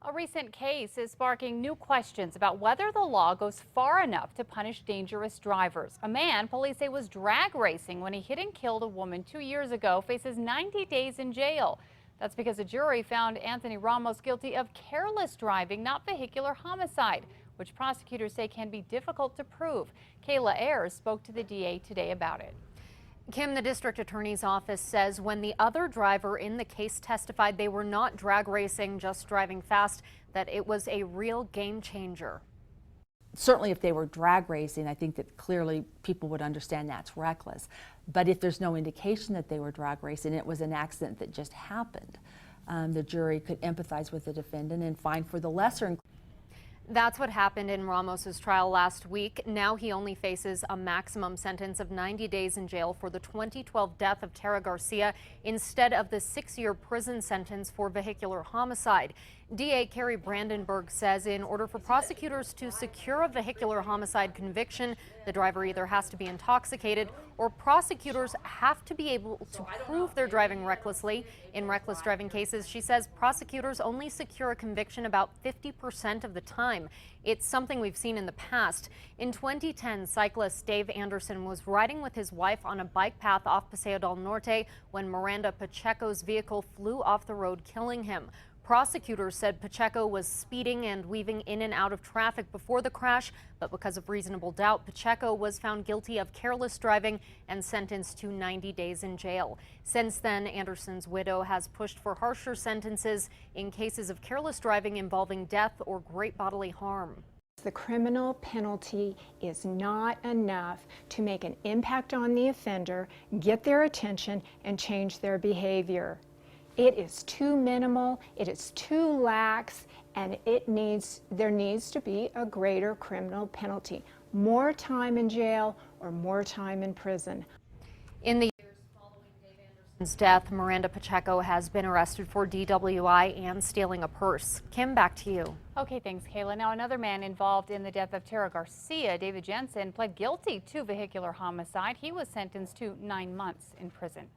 A recent case is sparking new questions about whether the law goes far enough to punish dangerous drivers. A man police say was drag racing when he hit and killed a woman 2 years ago faces 90 days in jail. That's because a jury found Anthony Ramos guilty of careless driving, not vehicular homicide, which prosecutors say can be difficult to prove. Kayla Ayers spoke to the DA today about it. Kim, the district attorney's office says when the other driver in the case testified they were not drag racing, just driving fast, that it was a real game changer. Certainly if they were drag racing, I think that clearly people would understand that's reckless. But if there's no indication that they were drag racing, it was an accident that just happened, the jury could empathize with the defendant and find for the lesser. That's what happened in Ramos's trial last week. Now he only faces a maximum sentence of 90 days in jail for the 2012 death of Tara Garcia instead of the 6-year prison sentence for vehicular homicide. DA Carrie Brandenburg says in order for prosecutors to secure a vehicular homicide conviction, the driver either has to be intoxicated or prosecutors have to be able to prove they're driving recklessly. In reckless driving cases, she says prosecutors only secure a conviction about 50% of the time. It's something we've seen in the past. In 2010, cyclist Dave Anderson was riding with his wife on a bike path off Paseo del Norte when Miranda Pacheco's vehicle flew off the road, killing him. Prosecutors said Pacheco was speeding and weaving in and out of traffic before the crash, but because of reasonable doubt, Pacheco was found guilty of careless driving and sentenced to 90 days in jail. Since then, Anderson's widow has pushed for harsher sentences in cases of careless driving involving death or great bodily harm. The criminal penalty is not enough to make an impact on the offender, get their attention, and change their behavior. It is too minimal, it is too lax, and there needs to be a greater criminal penalty. More time in jail or more time in prison. In the years following Dave Anderson's death, Miranda Pacheco has been arrested for DWI and stealing a purse. Kim, back to you. Okay, thanks, Kayla. Now, another man involved in the death of Tara Garcia, David Jensen, pled guilty to vehicular homicide. He was sentenced to 9 months in prison.